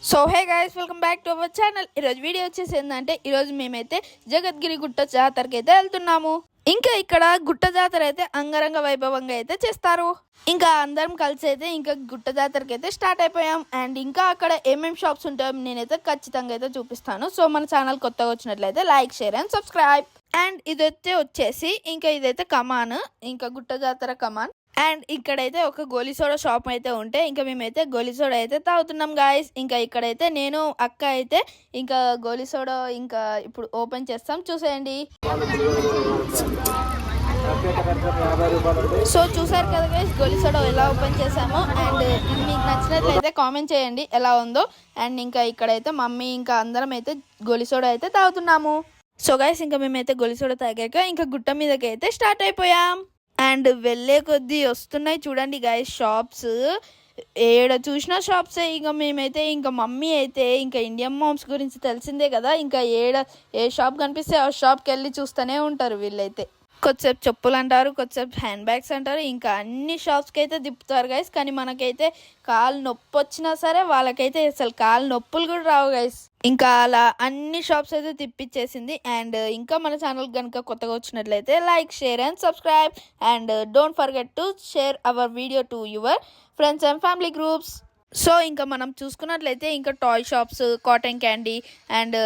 So hey guys, welcome back to our channel. ఈరోజు video వచ్చేసి ఏంటంటే, ఈరోజు మేమైతే జగద్గిరి గుట్ట జాతరకి అయితే వెళ్తున్నాము. ఇంకా ఇక్కడ గుట్ట జాతర అయితే అంగరంగ వైభవంగా అయితే చేస్తారు. ఇంకా అందరం కలిసి అయితే ఇంకా గుట్ట జాతరకి అయితే స్టార్ట్ అయిపోయాం. అండ్ ఇంకా అక్కడ ఏమేమి షాప్స్ ఉంటాయో నేనైతే ఖచ్చితంగా అయితే చూపిస్తాను. సో మన ఛానల్ కొత్తగా వచ్చినట్లయితే like, share and subscribe. And ఇదైతే వచ్చేసి ఇంకా ఇదైతే కమాన్, ఇంకా గుట్ట జాతర కమాన్. అండ్ ఇక్కడైతే ఒక గోలీ సోడా షాప్ అయితే ఉంటే ఇంకా మేమైతే గోలీ సోడా అయితే తాగుతున్నాం గాయస్. ఇంకా ఇక్కడైతే నేను అక్క అయితే ఇంకా గోలీ సోడా ఇంకా ఇప్పుడు ఓపెన్ చేస్తాం, చూసేయండి. సో చూసారు కదా గైస్, గోలీ సోడా ఎలా ఓపెన్ చేసామో. అండ్ మీకు నచ్చినట్లయితే కామెంట్ చేయండి ఎలా ఉందో. అండ్ ఇంకా ఇక్కడైతే మమ్మీ ఇంకా అందరం అయితే గోలీ సోడా అయితే తాగుతున్నాము. సో గైస్, ఇంకా మేమైతే గోలీ సోడా తాగాక ఇంకా గుట్ట మీదకి అయితే స్టార్ట్ అయిపోయాం. అండ్ వెళ్ళే కొద్దీ వస్తున్నాయి చూడండి గైస్ షాప్స్, ఏడ చూసినా షాప్సే. ఇంకా మేమైతే ఇంకా మమ్మీ అయితే ఇంకా ఇండియన్ మామ్స్ గురించి తెలిసిందే కదా, ఇంకా ఏ షాప్ కనిపిస్తే ఆ షాప్కి వెళ్ళి చూస్తూనే ఉంటారు వీళ్ళైతే. కొద్దిసేపు చెప్పులు అంటారు, కొద్దిసేపు హ్యాండ్ బ్యాగ్స్ అంటారు, ఇంకా అన్ని షాప్స్కి అయితే తిప్పుతారు గైస్. కానీ మనకైతే కాలు నొప్పి వచ్చినా సరే వాళ్ళకైతే అసలు కాలు నొప్పులు కూడా రావు గైస్. ఇంకా అలా అన్ని షాప్స్ అయితే తిప్పించేసింది. అండ్ ఇంకా మన ఛానల్ కనుక కొత్తగా వచ్చినట్లయితే like, share and subscribe. And don't forget to share our video to your friends and family groups. So ఇంకా మనం చూసుకున్నట్లయితే ఇంకా toy shops, cotton candy and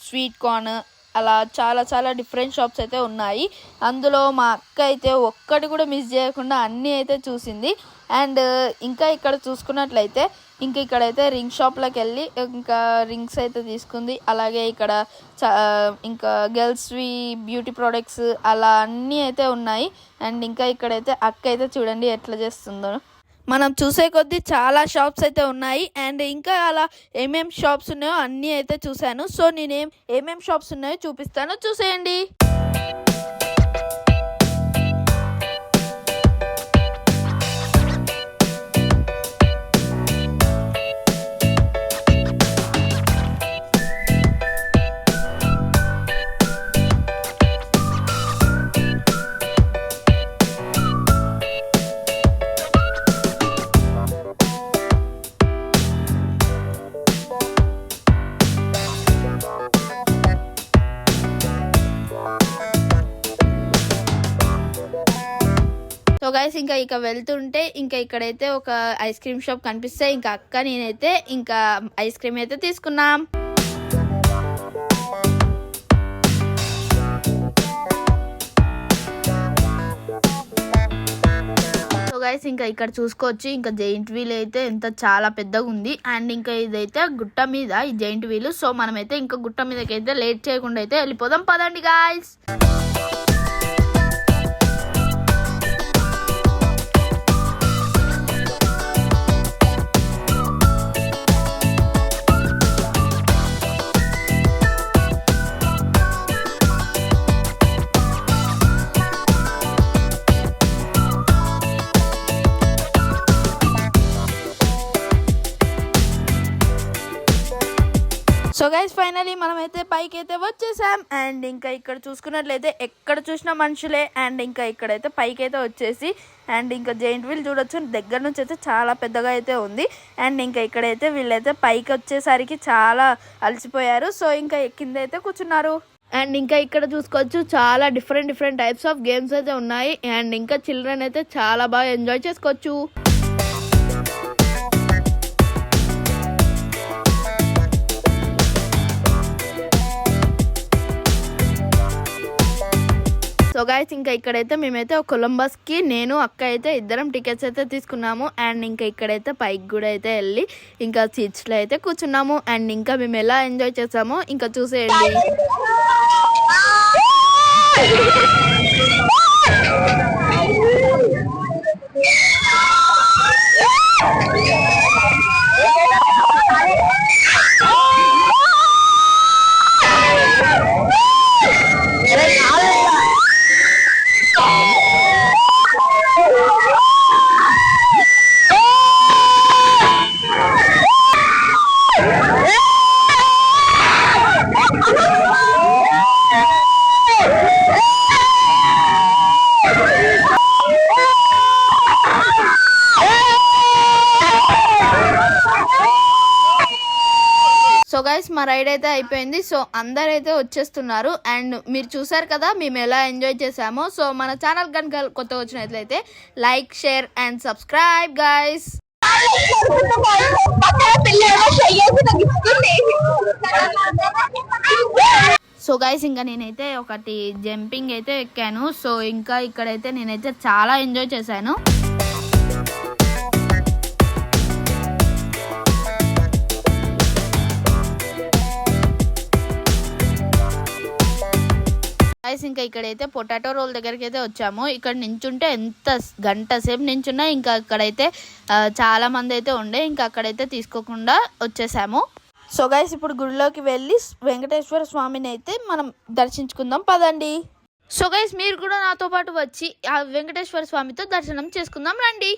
sweet corn, అలా చాలా చాలా డిఫరెంట్ షాప్స్ అయితే ఉన్నాయి. అందులో మా అక్క అయితే ఒక్కటి కూడా మిస్ చేయకుండా అన్నీ అయితే చూసింది. అండ్ ఇంకా ఇక్కడ చూసుకున్నట్లయితే ఇంకా ఇక్కడైతే రింగ్ షాప్లోకి వెళ్ళి ఇంకా రింగ్స్ అయితే తీసుకుంది. అలాగే ఇక్కడ ఇంకా గర్ల్స్వి బ్యూటీ ప్రోడక్ట్స్ అలా అన్నీ అయితే ఉన్నాయి. అండ్ ఇంకా ఇక్కడైతే అక్క అయితే చూడండి ఎట్లా చేస్తుందో. మనం చూసే కొద్దీ చాలా షాప్స్ అయితే ఉన్నాయి. అండ్ ఇంకా అలా ఏమేం షాప్స్ ఉన్నాయో అన్నీ అయితే చూశాను. సో నేను ఏమేం షాప్స్ ఉన్నాయో చూపిస్తాను, చూసేయండి. సో గైస్, ఇంకా వెళ్తుంటే ఇంకా ఇక్కడైతే ఒక ఐస్ క్రీమ్ షాప్ కనిపిస్తే ఇంకా అక్క నేనైతే ఇంకా ఐస్ క్రీమ్ అయితే తీసుకున్నాం. సో గైస్, ఇంకా ఇక్కడ చూసుకోవచ్చు ఇంకా జైంట్ వీల్ అయితే ఎంత చాలా పెద్దగా ఉంది. అండ్ ఇంకా ఇదైతే గుట్ట మీద ఈ జైంట్ వీల్. సో మనమైతే ఇంకా గుట్ట మీదకి అయితే లేట్ చేయకుండా అయితే వెళ్ళిపోదాం, పదండి గాయస్. సో గైస్, ఫైనలీ మనమైతే పైకి అయితే వచ్చేసాం. అండ్ ఇంకా ఇక్కడ చూసుకున్నట్లయితే ఎక్కడ చూసినా మనుషులే. అండ్ ఇంకా ఇక్కడైతే పైకి అయితే వచ్చేసి అండ్ ఇంకా జైంట్ వీల్ చూడొచ్చు, దగ్గర నుంచి అయితే చాలా పెద్దగా అయితే ఉంది. అండ్ ఇంకా ఇక్కడైతే వీళ్ళైతే పైకి వచ్చేసరికి చాలా అలసిపోయారు. సో ఇంకా కింద అయితే కూర్చున్నారు. అండ్ ఇంకా ఇక్కడ చూసుకోవచ్చు చాలా డిఫరెంట్ టైప్స్ ఆఫ్ గేమ్స్ అయితే ఉన్నాయి. అండ్ ఇంకా చిల్డ్రన్ అయితే చాలా బాగా ఎంజాయ్ చేసుకోవచ్చు. సో గైస్, ఇంకా ఇక్కడైతే మేమైతే కొలంబస్కి నేను అక్క అయితే ఇద్దరం టికెట్స్ అయితే తీసుకున్నాము. అండ్ ఇంకా ఇక్కడైతే పైకి కూడా అయితే వెళ్ళి ఇంకా సీట్స్లో అయితే కూర్చున్నాము. అండ్ ఇంకా మేము ఎలా ఎంజాయ్ చేసామో ఇంకా చూసేయండి. సో గైస్ మా రైడ్ అయితే అయిపోయింది. సో అందరైతే వచ్చేస్తున్నారు అండ్ మీరు చూసారు కదా మేము ఎలా ఎంజాయ్ చేసామో. సో మన ఛానల్ కనుక కొత్త వచ్చినట్లయితే like, share and subscribe guys. So guys ఇంకా నేనైతే ఒకటి జంపింగ్ అయితే ఎక్కాను. సో ఇంకా ఇక్కడైతే నేనైతే చాలా ఎంజాయ్ చేశాను. ఇంకా ఇక్కడైతే పొటాటో రోల్ దగ్గరికి అయితే వచ్చాము. ఇక్కడ నించుంటే ఎంత గంట సేపు నించున్నా ఇంకా అక్కడైతే చాలా మంది అయితే ఉండే, ఇంకా అక్కడైతే తీసుకోకుండా వచ్చేసాము. సో గైస్ ఇప్పుడు గుడిలోకి వెళ్ళి వెంకటేశ్వర స్వామిని అయితే మనం దర్శించుకుందాం పదండి. సో గైస్ మీరు కూడా నాతో పాటు వచ్చి ఆ వెంకటేశ్వర స్వామితో దర్శనం చేసుకుందాం రండి.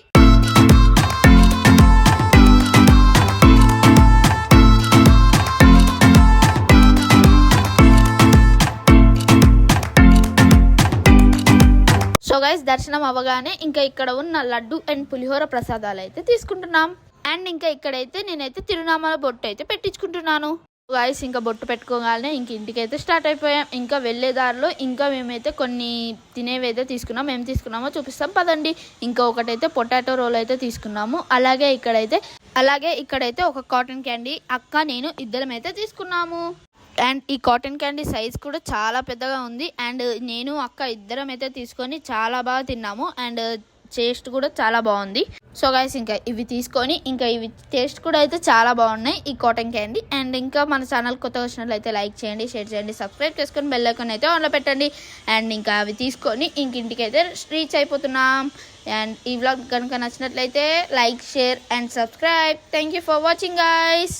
సో గైస్ దర్శనం అవ్వగానే ఇంకా ఇక్కడ ఉన్న లడ్డు అండ్ పులిహోర ప్రసాదాలు అయితే తీసుకుంటున్నాం. అండ్ ఇంకా ఇక్కడైతే నేనైతే తిరునామాల బొట్టు అయితే పెట్టించుకుంటున్నాను. గైస్ ఇంకా బొట్టు పెట్టుకోగానే ఇంక ఇంటికి అయితే స్టార్ట్ అయిపోయాం. ఇంకా వెళ్ళేదారిలో ఇంకా మేమైతే కొన్ని తినేవి అయితే తీసుకున్నాం. ఏం తీసుకున్నామో చూపిస్తాం పదండి. ఇంకా ఒకటైతే పొటాటో రోల్ అయితే తీసుకున్నాము. అలాగే ఇక్కడైతే ఒక కాటన్ క్యాండీ అక్క నేను ఇద్దరం అయితే తీసుకున్నాము. అండ్ ఈ కాటన్ క్యాండీ సైజ్ కూడా చాలా పెద్దగా ఉంది. అండ్ నేను అక్క ఇద్దరం అయితే తీసుకొని చాలా బాగా తిన్నాము. అండ్ టేస్ట్ కూడా చాలా బాగుంది. సో గైస్ ఇంకా ఇవి తీసుకొని ఇంకా ఇవి టేస్ట్ కూడా అయితే చాలా బాగున్నాయి ఈ కాటన్ క్యాండీ. అండ్ ఇంకా మన ఛానల్ కొత్తగా వచ్చినట్లయితే లైక్ చేయండి, షేర్ చేయండి, సబ్స్క్రైబ్ చేసుకొని బెల్ ఐకాన్ అయితే ఆన్లో పెట్టండి. అండ్ ఇంకా అవి తీసుకొని ఇంటికి అయితే రీచ్ అయిపోతున్నాం. అండ్ ఈ వ్లాగ్ కనుక నచ్చినట్లయితే like, share and subscribe. Thank you for watching guys.